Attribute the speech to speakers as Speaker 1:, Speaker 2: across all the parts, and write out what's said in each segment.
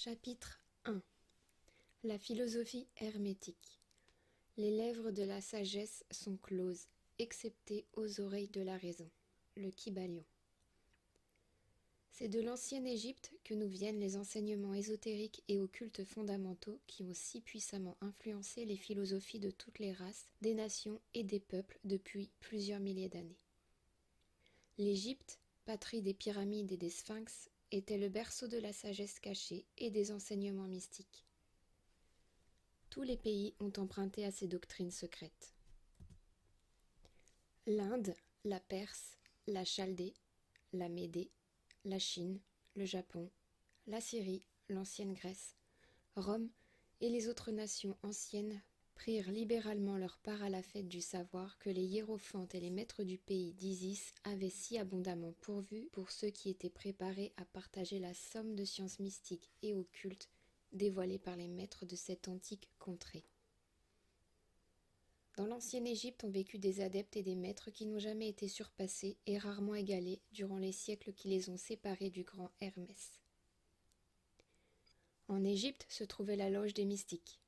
Speaker 1: Chapitre 1. La philosophie hermétique. Les lèvres de la sagesse sont closes, excepté aux oreilles de la raison. Le Kybalion. C'est de l'ancienne Égypte que nous viennent les enseignements ésotériques et occultes fondamentaux qui ont si puissamment influencé les philosophies de toutes les races, des nations et des peuples depuis plusieurs milliers d'années. L'Égypte, patrie des pyramides et des sphinx, était le berceau de la sagesse cachée et des enseignements mystiques. Tous les pays ont emprunté à ces doctrines secrètes. L'Inde, la Perse, la Chaldée, la Médée, la Chine, le Japon, la Syrie, l'ancienne Grèce, Rome et les autres nations anciennes prirent libéralement leur part à la fête du savoir que les hiérophantes et les maîtres du pays d'Isis avaient si abondamment pourvu pour ceux qui étaient préparés à partager la somme de sciences mystiques et occultes dévoilées par les maîtres de cette antique contrée. Dans l'ancienne Égypte ont vécu des adeptes et des maîtres qui n'ont jamais été surpassés et rarement égalés durant les siècles qui les ont séparés du grand Hermès. En Égypte se trouvait la loge des mystiques.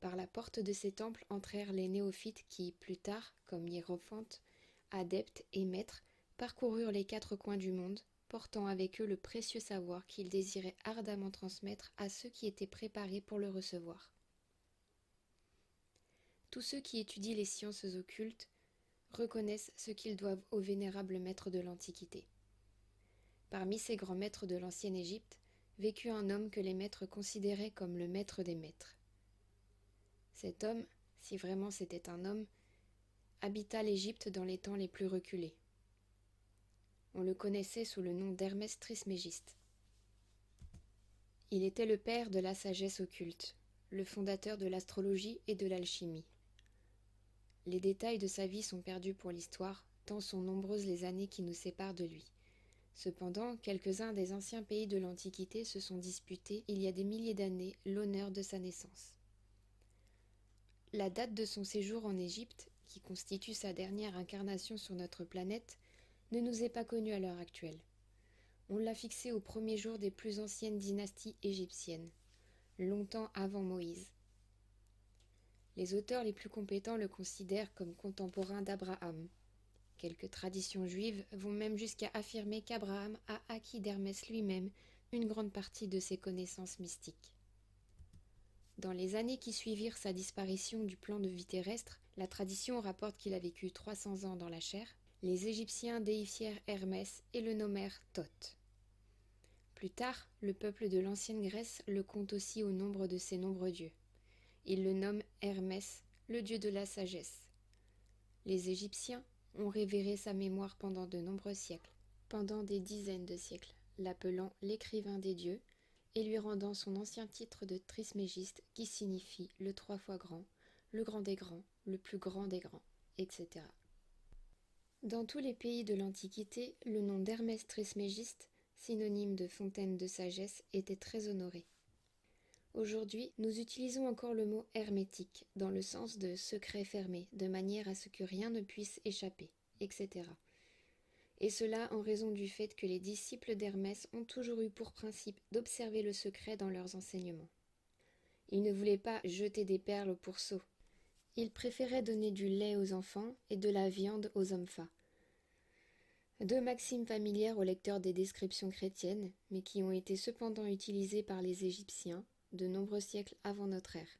Speaker 1: Par la porte de ces temples entrèrent les néophytes qui, plus tard, comme hiérophantes, adeptes et maîtres, parcoururent les quatre coins du monde, portant avec eux le précieux savoir qu'ils désiraient ardemment transmettre à ceux qui étaient préparés pour le recevoir. Tous ceux qui étudient les sciences occultes reconnaissent ce qu'ils doivent aux vénérables maîtres de l'Antiquité. Parmi ces grands maîtres de l'ancienne Égypte, vécut un homme que les maîtres considéraient comme le maître des maîtres. Cet homme, si vraiment c'était un homme, habita l'Égypte dans les temps les plus reculés. On le connaissait sous le nom d'Hermès Trismégiste. Il était le père de la sagesse occulte, le fondateur de l'astrologie et de l'alchimie. Les détails de sa vie sont perdus pour l'histoire, tant sont nombreuses les années qui nous séparent de lui. Cependant, quelques-uns des anciens pays de l'Antiquité se sont disputés, il y a des milliers d'années, l'honneur de sa naissance. La date de son séjour en Égypte, qui constitue sa dernière incarnation sur notre planète, ne nous est pas connue à l'heure actuelle. On l'a fixée au premier jour des plus anciennes dynasties égyptiennes, longtemps avant Moïse. Les auteurs les plus compétents le considèrent comme contemporain d'Abraham. Quelques traditions juives vont même jusqu'à affirmer qu'Abraham a acquis d'Hermès lui-même une grande partie de ses connaissances mystiques. Dans les années qui suivirent sa disparition du plan de vie terrestre, la tradition rapporte qu'il a vécu 300 ans dans la chair. Les Égyptiens déifièrent Hermès et le nommèrent Thoth. Plus tard, le peuple de l'ancienne Grèce le compte aussi au nombre de ses nombreux dieux. Il le nomme Hermès, le dieu de la sagesse. Les Égyptiens ont révéré sa mémoire pendant de nombreux siècles, pendant des dizaines de siècles, l'appelant l'écrivain des dieux, et lui rendant son ancien titre de Trismégiste qui signifie le 3 fois grand, le grand des grands, le plus grand des grands, etc. Dans tous les pays de l'Antiquité, le nom d'Hermès Trismégiste, synonyme de fontaine de sagesse, était très honoré. Aujourd'hui, nous utilisons encore le mot hermétique, dans le sens de secret fermé, de manière à ce que rien ne puisse échapper, etc. Et cela en raison du fait que les disciples d'Hermès ont toujours eu pour principe d'observer le secret dans leurs enseignements. Ils ne voulaient pas jeter des perles au pourceau. Ils préféraient donner du lait aux enfants et de la viande aux hommes fats. Deux maximes familières aux lecteurs des descriptions chrétiennes, mais qui ont été cependant utilisées par les Égyptiens de nombreux siècles avant notre ère.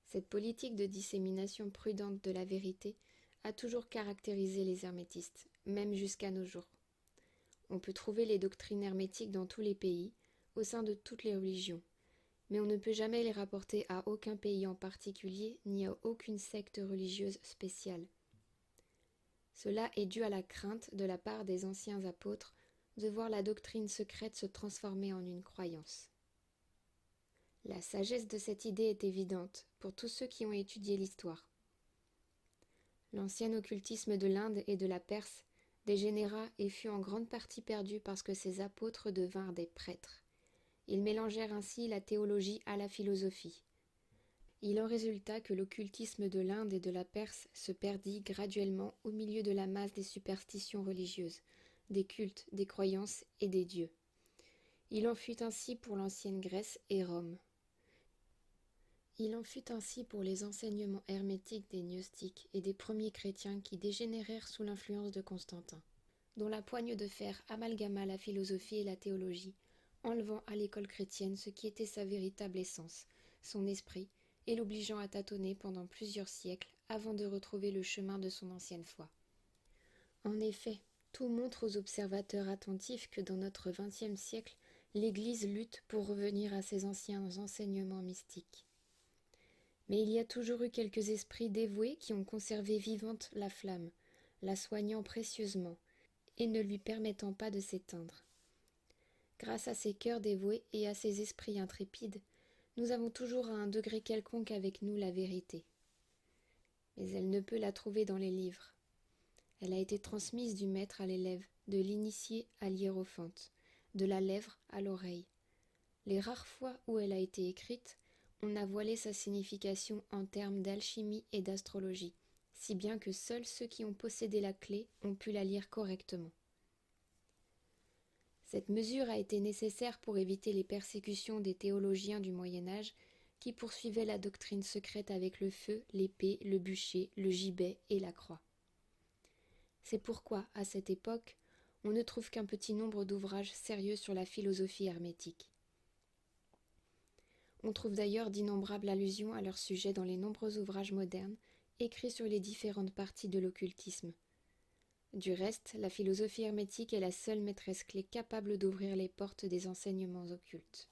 Speaker 1: Cette politique de dissémination prudente de la vérité a toujours caractérisé les hermétistes, même jusqu'à nos jours. On peut trouver les doctrines hermétiques dans tous les pays, au sein de toutes les religions, mais on ne peut jamais les rapporter à aucun pays en particulier, ni à aucune secte religieuse spéciale. Cela est dû à la crainte de la part des anciens apôtres de voir la doctrine secrète se transformer en une croyance. La sagesse de cette idée est évidente pour tous ceux qui ont étudié l'histoire. L'ancien occultisme de l'Inde et de la Perse dégénéra et fut en grande partie perdu parce que ses apôtres devinrent des prêtres. Ils mélangèrent ainsi la théologie à la philosophie. Il en résulta que l'occultisme de l'Inde et de la Perse se perdit graduellement au milieu de la masse des superstitions religieuses, des cultes, des croyances et des dieux. Il en fut ainsi pour l'ancienne Grèce et Rome. Il en fut ainsi pour les enseignements hermétiques des gnostiques et des premiers chrétiens qui dégénérèrent sous l'influence de Constantin, dont la poigne de fer amalgama la philosophie et la théologie, enlevant à l'école chrétienne ce qui était sa véritable essence, son esprit, et l'obligeant à tâtonner pendant plusieurs siècles avant de retrouver le chemin de son ancienne foi. En effet, tout montre aux observateurs attentifs que dans notre XXe siècle, l'Église lutte pour revenir à ses anciens enseignements mystiques. Mais il y a toujours eu quelques esprits dévoués qui ont conservé vivante la flamme, la soignant précieusement, et ne lui permettant pas de s'éteindre. Grâce à ces cœurs dévoués et à ces esprits intrépides, nous avons toujours à un degré quelconque avec nous la vérité. Mais elle ne peut la trouver dans les livres. Elle a été transmise du maître à l'élève, de l'initié à l'hiérophante, de la lèvre à l'oreille. Les rares fois où elle a été écrite, on a voilé sa signification en termes d'alchimie et d'astrologie, si bien que seuls ceux qui ont possédé la clé ont pu la lire correctement. Cette mesure a été nécessaire pour éviter les persécutions des théologiens du Moyen-Âge qui poursuivaient la doctrine secrète avec le feu, l'épée, le bûcher, le gibet et la croix. C'est pourquoi, à cette époque, on ne trouve qu'un petit nombre d'ouvrages sérieux sur la philosophie hermétique. On trouve d'ailleurs d'innombrables allusions à leur sujet dans les nombreux ouvrages modernes écrits sur les différentes parties de l'occultisme. Du reste, la philosophie hermétique est la seule maîtresse clé capable d'ouvrir les portes des enseignements occultes.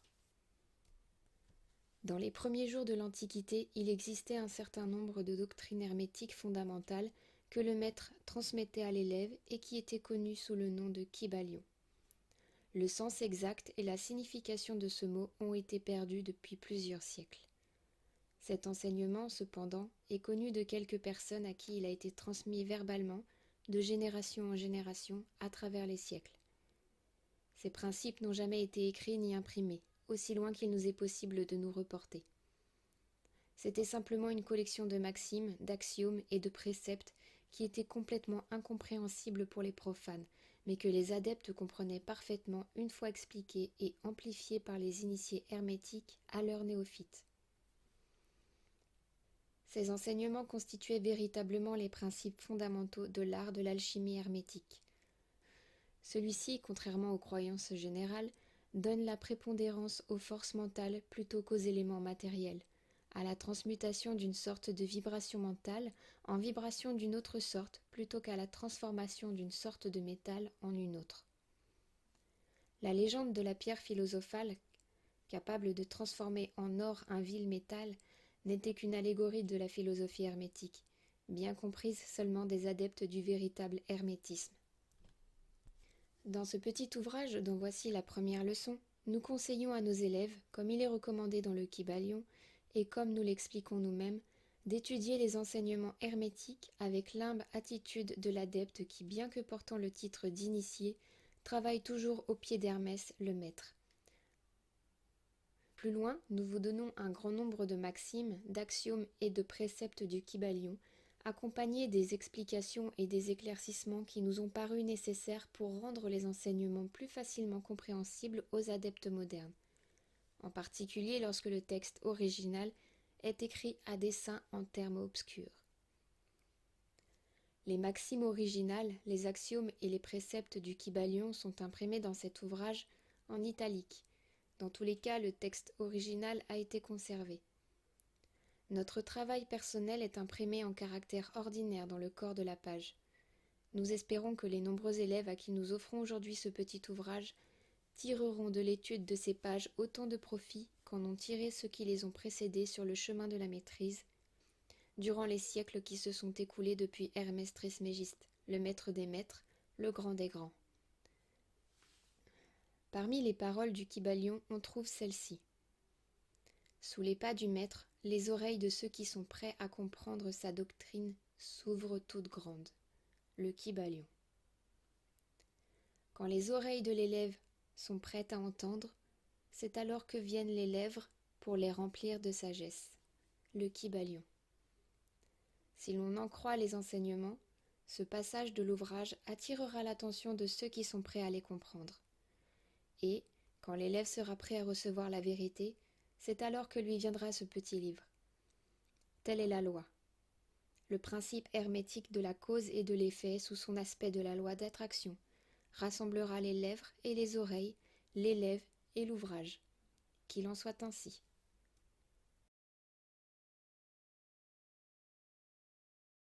Speaker 1: Dans les premiers jours de l'Antiquité, il existait un certain nombre de doctrines hermétiques fondamentales que le maître transmettait à l'élève et qui étaient connues sous le nom de Kybalion. Le sens exact et la signification de ce mot ont été perdus depuis plusieurs siècles. Cet enseignement, cependant, est connu de quelques personnes à qui il a été transmis verbalement, de génération en génération, à travers les siècles. Ces principes n'ont jamais été écrits ni imprimés, aussi loin qu'il nous est possible de nous reporter. C'était simplement une collection de maximes, d'axiomes et de préceptes qui étaient complètement incompréhensibles pour les profanes, mais que les adeptes comprenaient parfaitement une fois expliqués et amplifiés par les initiés hermétiques à leurs néophytes. Ces enseignements constituaient véritablement les principes fondamentaux de l'art de l'alchimie hermétique. Celui-ci, contrairement aux croyances générales, donne la prépondérance aux forces mentales plutôt qu'aux éléments matériels, à la transmutation d'une sorte de vibration mentale en vibration d'une autre sorte plutôt qu'à la transformation d'une sorte de métal en une autre. La légende de la pierre philosophale, capable de transformer en or un vil métal, n'était qu'une allégorie de la philosophie hermétique, bien comprise seulement des adeptes du véritable hermétisme. Dans ce petit ouvrage dont voici la première leçon, nous conseillons à nos élèves, comme il est recommandé dans le Kybalion, et comme nous l'expliquons nous-mêmes, d'étudier les enseignements hermétiques avec l'humble attitude de l'adepte qui, bien que portant le titre d'initié, travaille toujours au pied d'Hermès, le maître. Plus loin, nous vous donnons un grand nombre de maximes, d'axiomes et de préceptes du Kybalion, accompagnés des explications et des éclaircissements qui nous ont paru nécessaires pour rendre les enseignements plus facilement compréhensibles aux adeptes modernes, en particulier lorsque le texte original est écrit à dessein en termes obscurs. Les maximes originales, les axiomes et les préceptes du Kybalion sont imprimés dans cet ouvrage en italique. Dans tous les cas, le texte original a été conservé. Notre travail personnel est imprimé en caractères ordinaires dans le corps de la page. Nous espérons que les nombreux élèves à qui nous offrons aujourd'hui ce petit ouvrage tireront de l'étude de ces pages autant de profit qu'en ont tiré ceux qui les ont précédés sur le chemin de la maîtrise, durant les siècles qui se sont écoulés depuis Hermès Trismégiste, le maître des maîtres, le grand des grands. Parmi les paroles du Kybalion, on trouve celle-ci. Sous les pas du maître, les oreilles de ceux qui sont prêts à comprendre sa doctrine s'ouvrent toutes grandes. Le Kybalion. Quand les oreilles de l'élève sont prêtes à entendre, c'est alors que viennent les lèvres pour les remplir de sagesse. Le Kybalion. Si l'on en croit les enseignements, ce passage de l'ouvrage attirera l'attention de ceux qui sont prêts à les comprendre. Et, Quand l'élève sera prêt à recevoir la vérité, c'est alors que lui viendra ce petit livre. Telle est la loi. Le principe hermétique de la cause et de l'effet sous son aspect de la loi d'attraction rassemblera les lèvres et les oreilles, l'élève et l'ouvrage. Qu'il en soit ainsi.